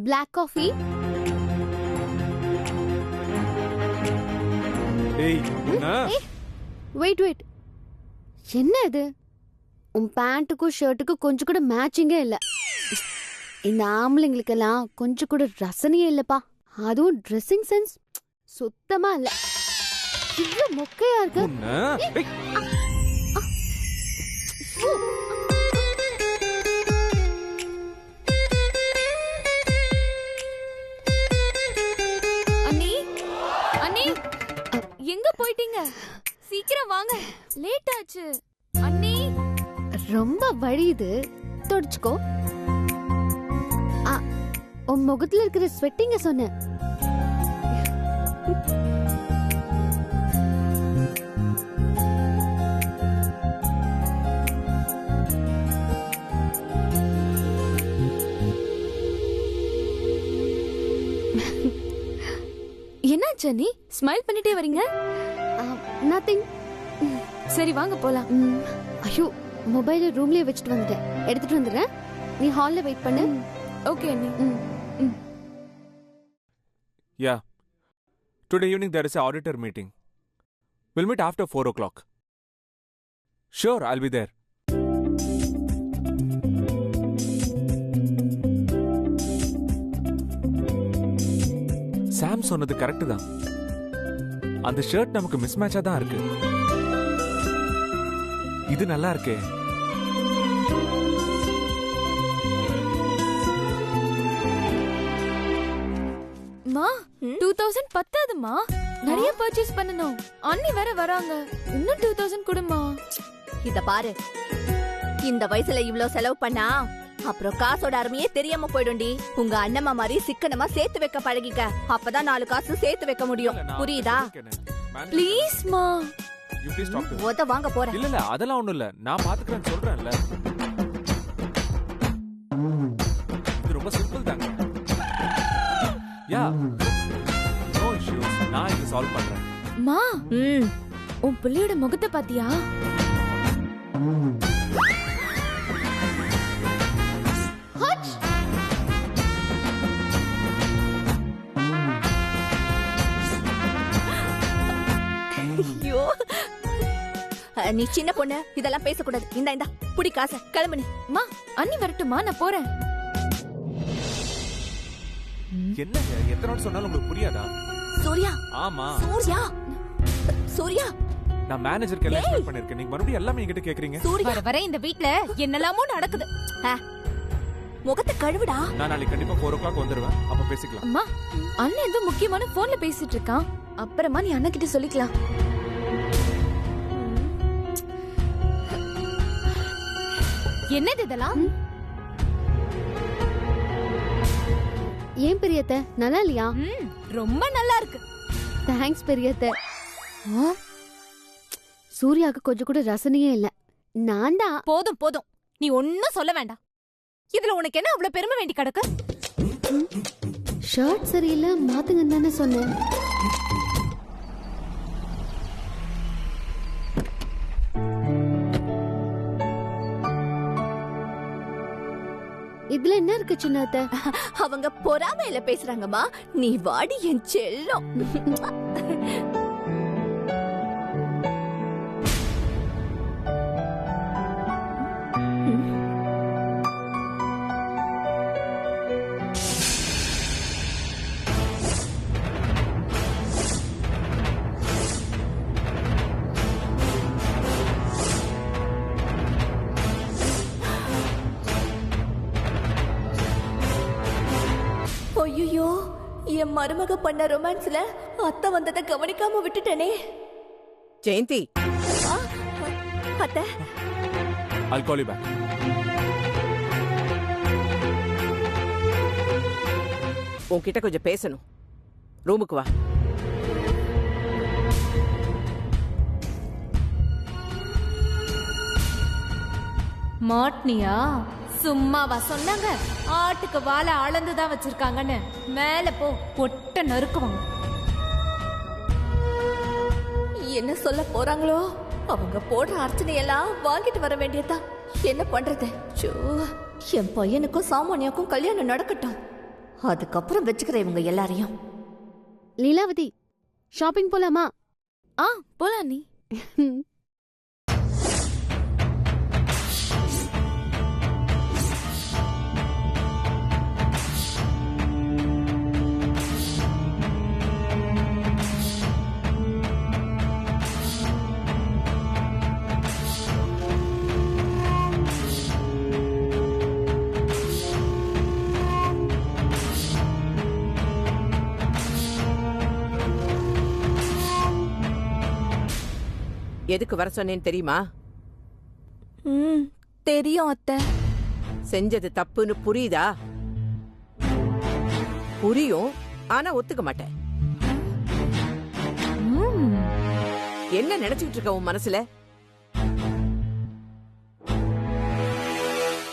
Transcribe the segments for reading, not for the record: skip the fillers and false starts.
Black coffee. ஏய் என்ன wait என்ன இது? உன் பேண்ட்டுக்கும் ஷர்ட்டுக்கும் கொஞ்சம் கூட மேட்சிங்கே இல்ல. இந்த ஆம்பளைங்களுக்கெல்லாம் கொஞ்சம் கூட ரசனையே இல்லப்பா. அதுவும் ட்ரெஸ்ஸிங் சென்ஸ் சுத்தமா இல்ல. இவ்வளவு மொக்கையா இருக்கு. அண்ணி அண்ணி எங்க போயிட்டீங்க? சீக்கிரம் வாங்க, லேட் ஆச்சு. அண்ணி ரொம்ப வழியுது, தொடச்சுக்கோ. உன் முகத்துல இருக்கிற ஸ்வெட்டிங்க சொன்ன. என்னாச்சு அண்ணி? ஸ்மைல் பண்ணிட்டே வரீங்க. நதிங். சரி வாங்க போலாம். ஐயோ, மொபைல ரூம்லயே வச்சுட்டு வந்துட்டேன். எடுத்துட்டு வந்துடுறேன். நீ ஹால்ல வெயிட் பண்ணு. ஓகே அண்ணி. Yeah. Today evening there is a auditor meeting. We'll meet after 4 o'clock. Sure, I'll be there. சாம் சொன்னது கரெக்ட் தான். அந்த ஷர்ட் நமக்கு மிஸ் மேட்சா தான் இருக்கு. இது நல்லா இருக்கே. மா 2000 பத்தாதுமா, நிறைய பர்ச்சேஸ் பண்ணனும். அண்ணி வேற வராங்க. இன்னும் 2000 கொடுமா. இத பாரு, இந்த வயசுல இவ்ளோ செலவு பண்ணா அப்புறம் காசோட அருமையே தெரியாம போயிடும்டி. உங்க அண்ணம்மா மாதிரி சிக்கனமா சேர்த்து வைக்க பழகிக்க. அப்பதான் 4 காசு சேர்த்து வைக்க முடியும். புரியுதா? ப்ளீஸ் மா. You please talk to me. ஓத வாங்க போறேன். இல்ல அதெல்லாம் ஒண்ணும் இல்ல, நான் பாத்துக்கிறேன்னு சொல்றேன்ல. இது ரொம்ப சிம்பிள் தாங்க. யா, நோ இஷ்யூஸ். நான் இது சால்வ் பண்றேன். மா, உன் புள்ளியோட முகத்தை பாத்தியா? ஐயோ, நீ சின்ன பொண்ணு, இதெல்லாம் பேசக்கூடாது. இந்தா புடி காசை, கிளம்பு நீ. மா, அண்ணி வரட்டுமா? நான் போறேன். என்னங்க எத்தனை நாள் சொன்னாலும் உங்களுக்கு புரியாதா? சூர்யா. ஆமா சூர்யா, நான் மேனேஜருக்கு எல்லாம் எக்ஸ்பிளைன் பண்ணிருக்கேன். நீங்க மறுபடியும் எல்லாமே என்கிட்ட கேக்குறீங்க. வர வர இந்த வீட்ல என்னெல்லாமோ நடக்குது. முகத்தை கழுவுடா. நான் நாளைக்கு கண்டிப்பா 4 o'clock வந்துருவேன். அப்ப பேசிக்கலாம். அம்மா, அண்ணன் ஏதோ முக்கியமான போன்ல பேசிட்டு இருக்கான். அப்புறமா நீ அண்ணன் கிட்ட சொல்லிக்கலாம். என்னது இதெல்லாம்? ஏன் பெரியத்த, நல்லா இல்லையா? ரொம்ப நல்லா இருக்கு. தேங்க்ஸ் பெரியத்த. சூர்யாவுக்கு கொஞ்சம் கூட ரசனையே இல்ல. நான் தான். போதும் போதும், நீ ஒன்னும் சொல்ல வேண்டாம். இதுல உனக்கு என்ன அவ்வளவு பெருமை வேண்டி கிடக்கு? ஷர்ட் சரியில்லை, மாத்துங்கன்னு தானே சொன்னேன். இதுல என்ன இருக்கு சின்னத்த? அவங்க பொறாமையில பேசுறாங்கம்மா. நீ வாடி என் செல்லம். ஐயோ, என் மருமக பண்ண ரொமான்ஸ்ல அத்தை வந்ததை கவனிக்காம விட்டுட்டனே. ஜெயந்தி, அத்தை. I'll call you back. உன்கிட்ட கொஞ்சம் பேசணும். ரூமுக்கு வா. மாட்னியா? சும்மாவா சொன்னாங்க? ஆட்டுக்கு வாழை அளந்துதான் வச்சிருக்காங்கன்னு. மேல போ, பொட்ட நறுக்குவாங்க. என்ன சொல்ல போறாங்களோ? அவங்க போடுற அர்ச்சனையெல்லாம் வாங்கிட்டு வர வேண்டியதுதான். என்ன பண்றது? என் பையனுக்கும் சாமானியாக்கும் கல்யாணம் நடக்கட்டும். அதுக்கப்புறம் வச்சுக்கிற இவங்க எல்லாரையும். லீலாவதி, ஷாப்பிங் போலாமா? போலாம் நீ. எதுக்கு வர சொன்னேன்னு தெரியுமா? தெரியும் அத்தை. செஞ்சது தப்புன்னு புரியுதா? புரியும், ஆனா ஒத்துக்க மாட்டேன். என்ன நினைச்சுக்கிட்டு இருக்க உன் மனசுல?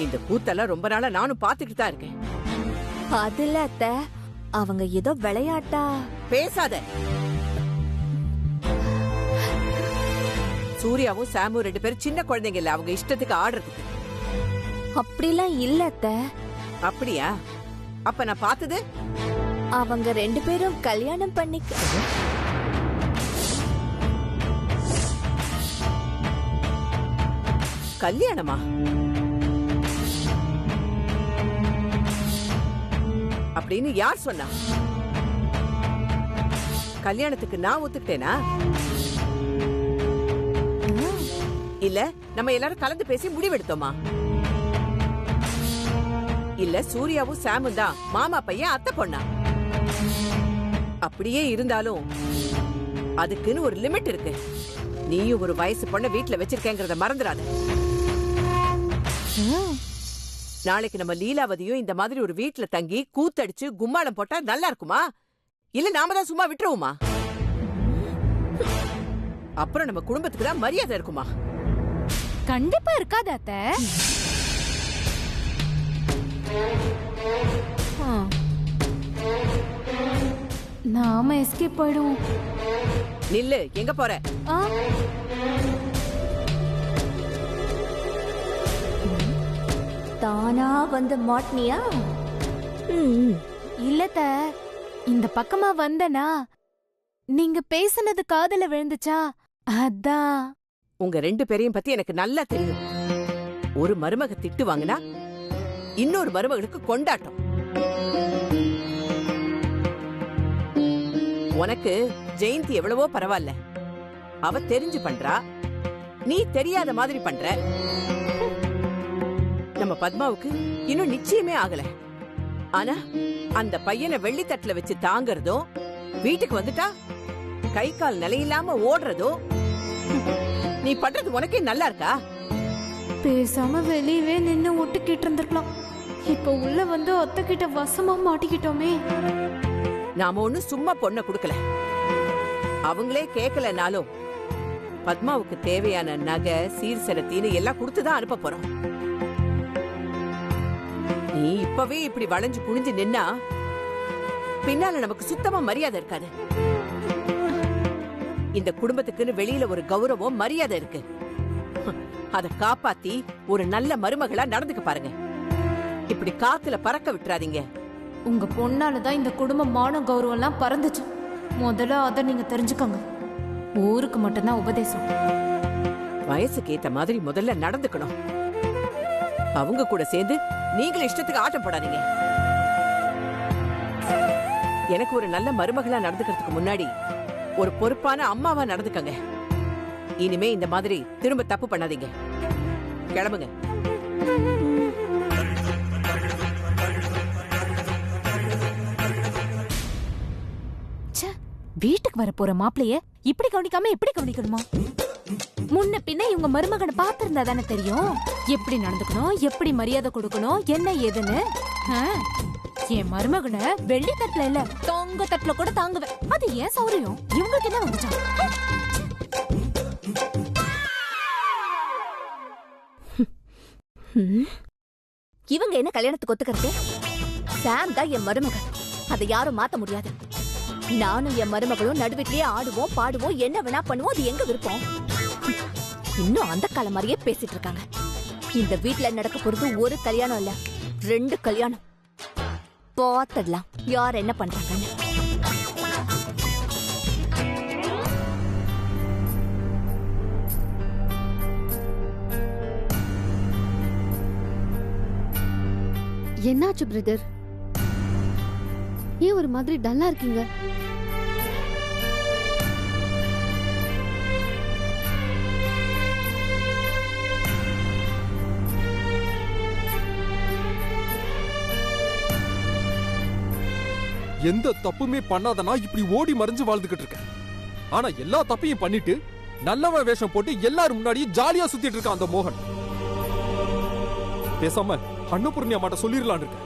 இந்த கூத்தெல்லாம் ரொம்ப நாளா நானும் பாத்துக்கிட்டு தான் இருக்கேன். அதுல அத்தை, அவங்க ஏதோ விளையாட்டா. பேசாத. சூர்யாவும் சாமும் 2 பேரும் சின்ன குழந்தைங்க இல்ல, அவங்க இஷ்டத்துக்கு ஆடுறதுக்கு. அப்படிலாம் இல்ல அத்தை. அப்படியா? அப்ப நான் பார்த்தது அவங்க 2 பேரும் கல்யாணம் பண்ணிக்க. கல்யாணமா? அப்படின்னு யார் சொன்னா? கல்யாணத்துக்கு நான் ஒத்துக்கிட்டேனா? இல்ல நம்ம எல்லாரும் கலந்து பேசி முடிவெடுத்தோமா? இல்ல சூர்யாவும் சாமும் தான் மாமா பையன் அத்தை பொண்ணா? அப்படியே இருந்தாலும் அதுக்குன்னு ஒரு லிமிட் இருக்கு. நீயும் ஒரு வயசு பொண்ண வீட்டுல வச்சிருக்கேங்கறத மறந்துடாத. நாளைக்கு நம்ம லீலாவதியும் இந்த மாதிரி ஒரு வீட்டுல தங்கி கூத்தடிச்சு கும்மாளம் போட்டா நல்லா இருக்குமா? இல்ல நாம தான் சும்மா விட்டுருவோமா? அப்புறம் நம்ம குடும்பத்துக்கு தான் மரியாதை இருக்குமா? கண்டிப்பா இருக்காது அத்தை. நாம எஸ்கேப் போயிடுவோம். நில்லு, எங்க போற? தானா வந்து மாட்னியா? இல்லத்த, இந்த பக்கமா வந்தனா நீங்க பேசுனது காதுல விழுந்துச்சா, அதான். உங்க 2 பேரையும் பத்தி எனக்கு நல்லா தெரியும். ஒரு மருமக திட்டு வாங்கினா இன்னொரு மருமகளுக்கு கொண்டாட்டம். உனக்கு ஜெயந்தி எவ்வளவோ பரவாயில்ல, அவ தெரிஞ்சு பண்றா, நீ தெரியாத மாதிரி பண்ற. நம்ம பத்மாவுக்கு இன்னும் நிச்சயமே ஆகல. ஆனா அந்த பையனை வெள்ளித்தட்டுல வச்சு தாங்கறதும், வீட்டுக்கு வந்துட்டா கை கால் நிலையில்லாம ஓடுறதும் நீ பண்றது உனக்கே நல்லா இருக்கா? பேசாம வெளியவே நின்னு ஒட்டுக்கிட்டு இருந்திருக்கலாம். இப்ப உள்ள வந்து அத்தை கிட்ட வசமா மாட்டிக்கிட்டோமே. நாம ஒண்ணு சும்மா பொண்ண குடுக்கல. அவங்களே கேட்கலனாலும் பத்மாவுக்கு தேவையான நகை சீர் செலத்தீன்னு எல்லாம் கொடுத்துதான் அனுப்ப போறோம். நீ இப்பவே இப்படி வளைஞ்சு குனிஞ்சு நின்னா பின்னால நமக்கு சுத்தமா மரியாதை இருக்காது. இந்த குடும்பத்துக்குன்னு வெளியில ஒரு கௌரவம் மரியாதை இருக்கு. அத காப்பாத்தி ஒரு நல்ல மருமகளா நடந்துக்க பாருங்க. இப்படி காத்துல பறக்க விட்டுறாதீங்க. உங்க பொண்ணாலதான் இந்த குடும்பம் மான கௌரவம் எல்லாம் பறந்துச்சு. முதல்ல அத நீங்க தெரிஞ்சுக்கோங்க. ஊருக்கு மட்டும்தான் உபதேசம். வயசுக்கு ஏத்த மாதிரி முதல்ல நடந்துக்கணும். அவங்க கூட சேர்ந்து நீங்களும் இஷ்டத்துக்கு ஆட்டம் போடாதீங்க. எனக்கு ஒரு நல்ல மருமகளா நடந்துக்கிறதுக்கு முன்னாடி ஒரு பொறுப்பான அம்மாவா நடந்துக்கங்க. இனிமே இந்த மாதிரி திரும்ப தப்பு பண்ணாதீங்க. கிளம்புங்க. வீட்டுக்கு வர போற மாப்பிளைய இப்படி கவனிக்காம எப்படி கவனிக்கணுமா? முன்ன பின்ன இவங்க மருமகனை பாத்திருந்தா தானே தெரியும் எப்படி நடந்துக்கணும், எப்படி மரியாதை கொடுக்கணும், என்ன ஏதுன்னு. என் மருமகனை வெள்ளி தட்டுல இல்ல தொங்க தட்டுல கூட தாங்குவேன். அது ஏன் சௌரியம்? இவங்களுக்கு என்ன வந்துச்சா? இவங்க என்ன கல்யாணத்துக்கு ஒத்துக்கிறது? சாம் தான் என் மருமகன், அதை யாரும் மாத்த முடியாது. நானும் என் மருமகளும் நடுவீட்லயே ஆடுவோம் பாடுவோம், என்ன வேணா பண்ணுவோம், அது எங்க விருப்பம். இன்னும் அந்த காலம் மாதிரியே பேசிட்டு இருக்காங்க. இந்த வீட்டுல நடக்க போறது ஒரு கல்யாணம் இல்ல, 2 கல்யாணம். பாத்துடலாம் யார் என்ன பண்றாங்கன்னு. என்னாச்சு பிரதர்? ஏன் ஒரு மாதிரி டல்லா இருக்கீங்க? எந்த தப்புமே பண்ணாதனா இப்படி ஓடி மறைஞ்சு வாழ்ந்துகிட்டு இருக்கேன். ஆனா எல்லா தப்பையும் பண்ணிட்டு நல்லவன் வேஷம் போட்டு எல்லாரும் முன்னாடியும் ஜாலியா சுத்திட்டு இருக்கான் அந்த மோகன். பேசாம அன்னபூர்ணி அம்மாட்ட சொல்லிடலான்னு இருக்கேன்.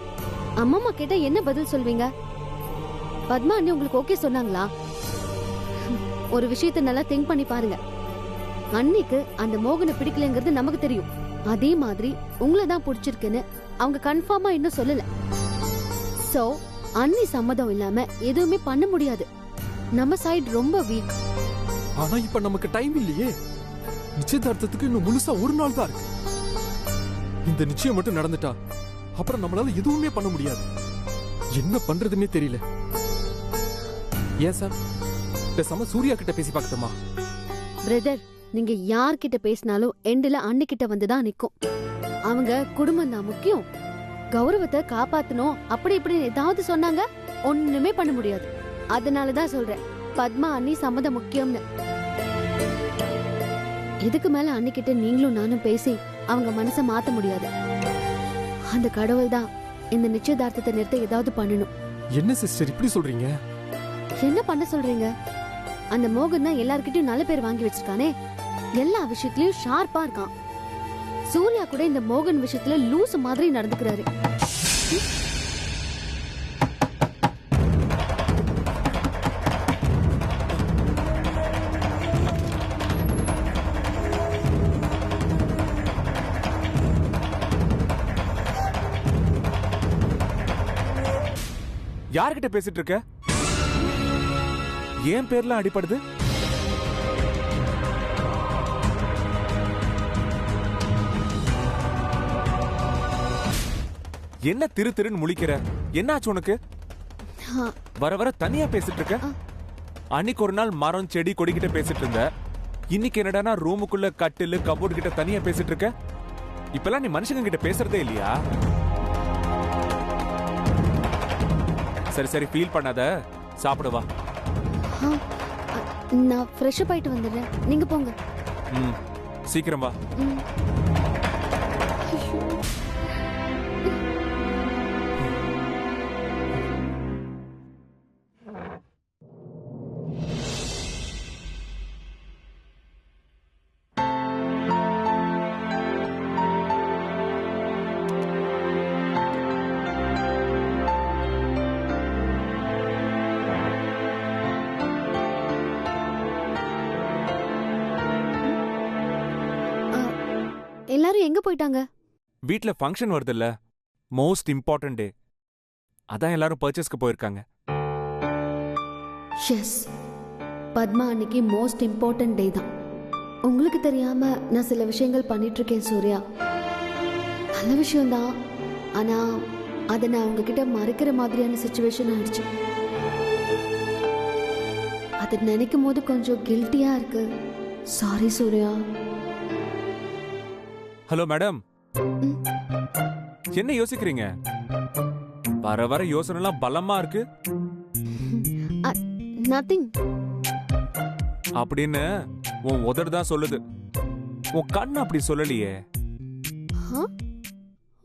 அம்மா கேட்டா என்ன பதில் சொல்வீங்க? பத்மா அண்ணி உங்களுக்கு ஓகே சொன்னாங்களா? ஒரு விஷயத்தை நல்லா திங்க் பண்ணி பாருங்க. அன்னிக்கு அந்த மோகனை பிடிக்கலங்கிறது நமக்கு தெரியும். அதே மாதிரி உங்களை தான் பிடிச்சிருக்குன்னு அவங்க கன்ஃபார்மா இன்னும் சொல்லல. சோ அண்ணி சம்மதம் இல்லாம எதுவுமே பண்ண முடியாது. நம்ம சைடு ரொம்ப வீக். ஆனா இப்ப நமக்கு டைம் இல்லையே. நிச்சயதார்த்தத்துக்கு இன்னும் முழுசா ஒரு நாள் தான் இருக்கு. இந்த நிச்சயம் மட்டும் நடந்துட்டா அப்புறம் நம்மளால எதுவுமே பண்ண முடியாது. என்ன பண்றதுன்னே தெரியல. ஏன் சார், பேசாம சூர்யா கிட்ட பேசி பார்க்கட்டுமா? பிரதர், நீங்க யார்கிட்ட பேசினாலும் எண்டுல அண்ணிக்கிட்ட வந்துதான் நிக்கும். அவங்க குடும்பம் தான் முக்கியம். கௌரவத்தை காப்பாத்தணும் அப்படி இப்படி ஏதாவது சொன்னாங்க ஒண்ணுமே பண்ண முடியாது. அதனாலதான் சொல்றேன், பத்மா அண்ணி சம்மதம் முக்கியம்னு. இதுக்கு மேல அன்னிக்கிட்ட நீங்களும் நானும் பேசி அவங்க மனசை மாத்த முடியாது. அந்த கடவுள் தான் இந்த நிச்சயதார்த்தத்தை நிறுத்த ஏதாவது பண்ணணும். என்ன சிஸ்டர் இப்படி சொல்றீங்க? என்ன பண்ண சொல்றீங்க? அந்த மோகன் தான் எல்லார்கிட்டயும் நல்ல பேர் வாங்கி வச்சிருக்கானே. எல்லா விஷயத்திலயும் ஷார்ப்பா இருக்கான். சூர்யா கூட இந்த மோகன் விஷயத்துல லூசு மாதிரி நடந்துக்கிறாரு. யார்கிட்ட பேசிட்டு இருக்க? ஏன் பேர்லாம் அடிப்படுது? என்ன திரு திருன்னு முழிக்கிற? என்னாச்சு உனக்கு? வர வர தனியா பேசிட்டு இருக்க. அன்னைக்கு ஒரு நாள் மரம் செடி கொடிக்கிட்ட பேசிட்டு இருந்த. இன்னைக்கு என்னடானா ரூமுக்குள்ள கட்டிலு கபோர்டு கிட்ட தனியா பேசிட்டு இருக்க. இப்பெல்லாம் நீ மனுஷங்க கிட்ட பேசுறதே இல்லையா? சரி சரி, ஃபீல் பண்ணாத, சாப்பிடு வா. நான் ஃப்ரெஷ் அப் ஆயிட்டு வந்துடுறேன், நீங்க போங்க. சீக்கிரம் வா. எல்லாரும் எங்க போயிட்டாங்க? வீட்ல ஃபங்க்ஷன் வருதுல்ல, மோஸ்ட் இம்பார்ட்டன்ட் டே. அதான் எல்லாரும் பர்ச்சேஸ்க்கு போயிருக்காங்க. எஸ், பத்மா அன்னைக்கு மோஸ்ட் இம்பார்ட்டன்ட் டே தான். உங்களுக்கு தெரியாம நான் சில விஷயங்கள் பண்ணிட்டு இருக்கேன் சூர்யா. நல்ல விஷயம்தான், ஆனா அதை நான் உங்ககிட்ட மறைக்கிற மாதிரியான சிச்சுவேஷன் ஆயிடுச்சு. அதை நினைக்கும் போது கொஞ்சம் கில்ட்டியா இருக்கு. சாரி சூர்யா. ஹலோ மேடம், என்ன யோசிக்கிறீங்க? வர வர யோசனைலாம் பலமா இருக்கு. நதிங் அப்படின்னு உன் உதடு தான் சொல்லுது. உன் கண்ணு அப்படி சொல்லலையே.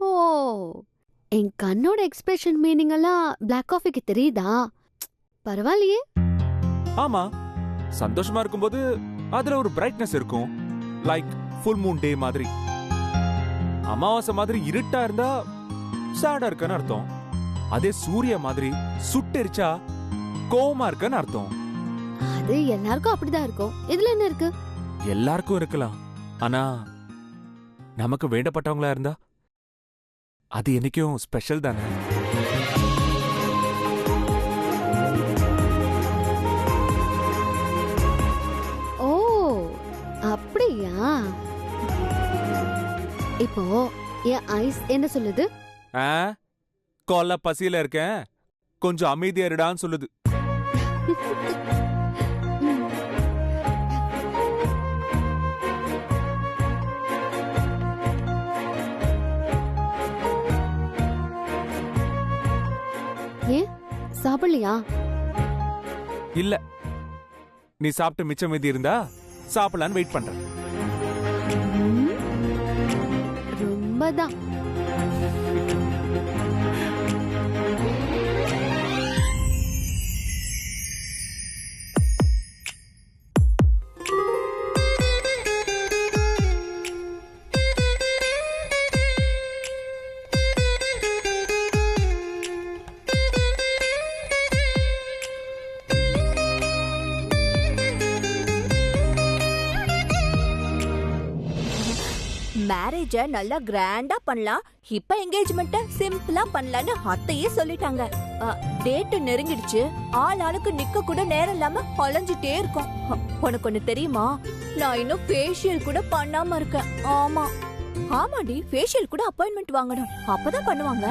ஓ, என் கண்ணோட எக்ஸ்பிரஷன் மீனிங் எல்லாம் பிளாக் காஃபிக்கு தெரியுதா? பரவாயில்லையே. ஆமா, சந்தோஷமா இருக்கும்போது அதுல ஒரு பிரைட்னஸ் இருக்கும். லைக் ஃபுல் மூன் டே மாதிரி. அமாவாசை மாதிரி இருட்டா இருந்தா சாடா இருக்குன்னு அர்த்தம். அதே சூரிய மாதிரி சுட்டெரிச்சா கோவமா இருக்குன்னு அர்த்தம். அது எல்லாருக்கும் அப்படிதான் இருக்கும். இதுல என்ன இருக்கு? எல்லாருக்கும் இருக்கலாம், ஆனா நமக்கு வேண்டப்பட்டவங்களா இருந்தா அது என்னைக்கும் ஸ்பெஷல் தானே. ஓ, அப்படியா? இப்போ என் ஐஸ் என்ன சொல்லுது? கொல்ல பசியில இருக்கேன், கொஞ்சம் அமைதியா இருடான்னு சொல்லுது. ஏன் சாப்பிடலையா? இல்ல, நீ சாப்பிட்டு மிச்சம் மீதி இருந்தா சாப்பிடலான்னு வெயிட் பண்றேன். ரொம்பதான். மேரேஜ நல்லா கிராண்டா பண்ணலாம், இப்ப என்கேஜ்மெண்ட்ட சிம்பிளா பண்ணலாம்னு அத்தையே சொல்லிட்டாங்க. டேட் நெருங்கிடுச்சு, ஆளுக்கு நிக்க கூட நேரம் இல்லாம அலைஞ்சிட்டே இருக்கோம். உனக்கு ஒண்ணு தெரியுமா, நான் இன்னும் ஃபேஷியல் கூட பண்ணாம இருக்கேன். ஆமாடி, ஃபேஷியல் கூட அப்பாயின்மெண்ட் வாங்கணும், அப்பதான் பண்ணுவாங்க.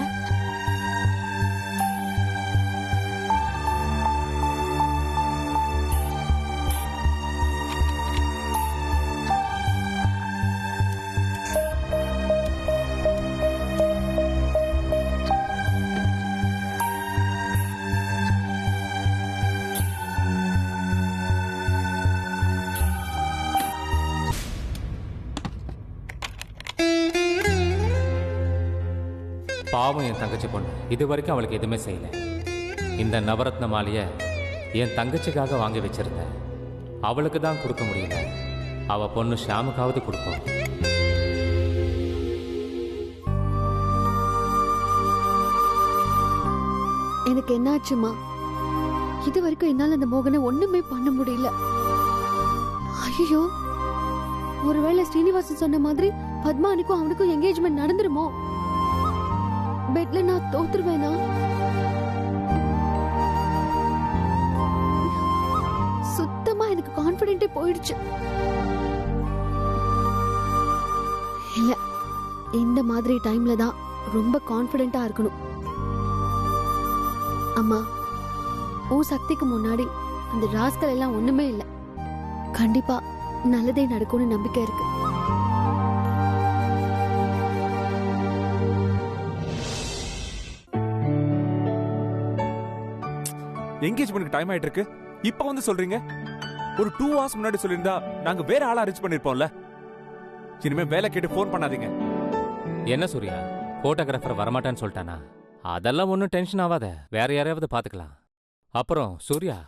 பாவம் என் தங்கச்சி பொண்ணு, இது வரைக்கும் அவளுக்கு எதுவுமே செய்யல. இந்த நவரத்ன மாலையை என் தங்கச்சிக்காக வாங்கி வச்சிருந்தேன், அவளுக்கு தான் கொடுக்க முடியல. அவ பொண்ணு ஷாமுக்காவது கொடுப்போம். எனக்கு என்னாச்சுமா? இது வரைக்கும் என்னால அந்த மோகனை ஒண்ணுமே பண்ண முடியல. ஐயோ, ஒருவேளை ஸ்ரீனிவாசன் சொன்ன மாதிரி பத்மானிக்கும் அவனுக்கும் என்கேஜ்மெண்ட் நடந்துருமோ? பெட்ல நான் தோத்துருவேனா? சுத்தமா எனக்கு கான்ஃபிடென்ட்டே போயிடுச்சு. இல்ல, இந்த மாதிரி டைம்ல தான் ரொம்ப கான்ஃபிடென்ட்டா இருக்கணும். அம்மா, உன் சக்திக்கு முன்னாடி அந்த ராஸ்கல் எல்லாம் ஒண்ணுமே இல்ல. கண்டிப்பா நல்லதே நடக்கும்னு நம்பிக்கை இருக்கு. என்கேஜ்மென்ட்க்கு டைம் ஆயிட்டு இருக்கு, இப்ப வந்து சொல்றீங்க? ஒரு 2 hours முன்னாடி சொல்லிருந்தா நாங்க வேற ஆளா அரேஞ்ச் பண்ணிருப்போம்ல. இனிமே வேலை கேட்டு போன் பண்ணாதீங்க. என்ன சூர்யா, போட்டோகிராஃபர் வரமாட்டான்னு சொல்லிட்டானா? அதெல்லாம் ஒன்றும் டென்ஷன் ஆகாத, வேற யாரையாவது பார்த்துக்கலாம். அப்புறம் சூர்யா,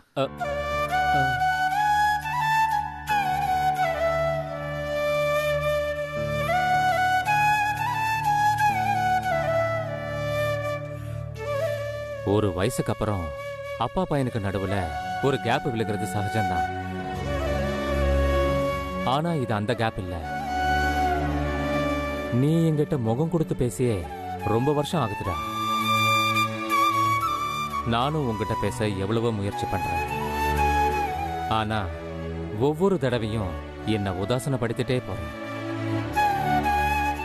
ஒரு வயசுக்கு அப்புறம் அப்பா பையனுக்கு நடுவுல ஒரு கேப் விழுகிறது சகஜம்தான். ஆனா இது அந்த கேப் இல்ல. நீ என்கிட்ட முகம் கொடுத்து பேசியே ரொம்ப வருஷம் ஆகுதுடா. நானும் உங்ககிட்ட பேச எவ்வளவோ முயற்சி பண்றேன். ஆனா ஒவ்வொரு தடவையும் என்ன உதாசனப்படுத்திட்டே போறேன்.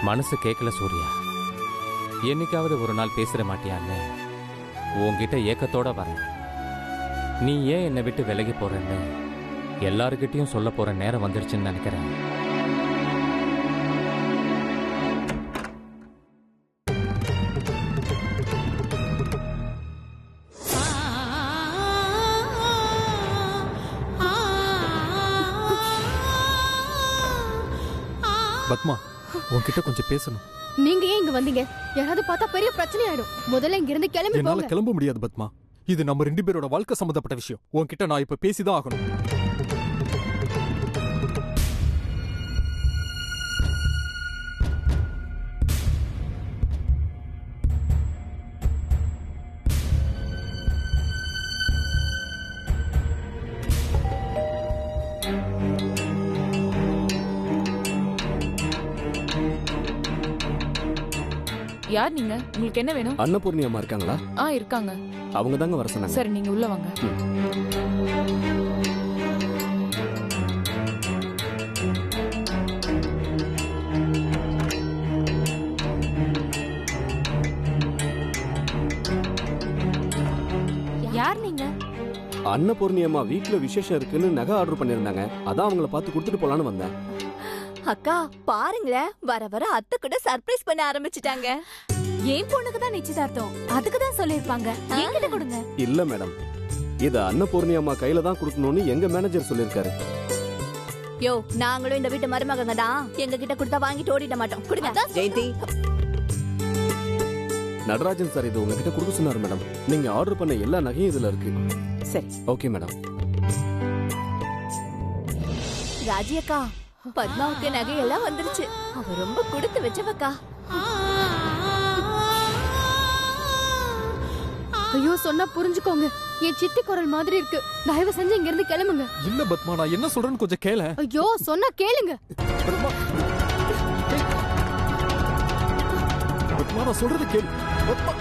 மனசு கேட்கல சூர்யா. என்னைக்காவது ஒரு நாள் பேசிட மாட்டியான்னு உன்கிட்ட ஏக்கத்தோட வரேன். நீ ஏன் என்னை விட்டு விலகி போறேன்னு எல்லாருக்கிட்டையும் சொல்ல போற நேரம் வந்துருச்சுன்னு நினைக்கிறேன். பத்மா, உன்கிட்ட கொஞ்சம் பேசணும். நீங்க ஏன் இங்க வந்தீங்க? யாராவது பார்த்தா பெரிய பிரச்சனை ஆயிடும். முதல்ல இங்க இருந்து கிளம்பி என்னால போங்க. கிளம்ப முடியாது பத்மா. இது நம்ம 2 பேரோட வாழ்க்கை சம்பந்தப்பட்ட விஷயம். உன்கிட்ட நான் இப்ப பேசிதான் ஆகணும். யார் நீங்க? உங்களுக்கு என்ன வேணும்? அன்னபூர்ணி அம்மா இருக்காங்களா? இருக்காங்க. அவங்க தாங்க வர சொன்னாங்க. சரி, நீங்க உள்ள வாங்க. யார் நீங்க? அன்னபூர்ணி அம்மா வீட்ல விசேஷம் இருக்குன்னு நகை ஆர்டர் பண்ணிருந்தாங்க. அதான் அவங்கள பார்த்து கொடுத்துட்டு போலான்னு வந்தேன். அக்கா பாருங்களேன், வர வர அத்தை கூட சர்ப்ரைஸ் பண்ண ஆரம்பிச்சிட்டாங்க. என் பொண்ணுக்கு தான் நிச்சயதார்த்தம், அதுக்கு தான் சொல்லிருப்பாங்க. என்கிட்ட கொடுங்க. இல்ல மேடம், இத அன்னபூர்ணி அம்மா கையில தான் கொடுக்கணும்னு எங்க மேனேஜர் சொல்லிருக்காரு. யோ, நாங்களும் இந்த வீட்டு மருமகங்க தான், எங்க கிட்ட கொடுத்தா வாங்கிட்டு ஓடிட மாட்டோம். கொடுங்க. ஜெயந்தி, நடராஜன் சார் இது உங்ககிட்ட கொடுக்க சொன்னாரு மேடம். நீங்க ஆர்டர் பண்ண எல்லா நகையும் இதுல இருக்கு. சரி. Okay madam. ராஜி அக்கா, பத்மாவுக்கு நகையெல்லாம் வந்துருச்சு. அவ ரொம்ப கொடுத்து வச்சவக்கா. ஐயோ, சொன்னா புரிஞ்சுக்கோங்க. என் சித்தி குரல் மாதிரி இருக்கு. தயவு செஞ்சு இங்க இருந்து கிளம்புங்க. இல்ல பத்மா, நான் என்ன சொல்றேன்னு கொஞ்சம் கேள. ஐயோ, சொன்னா கேளுங்க. பத்மா, நான் சொல்றது கேளு. பத்மா.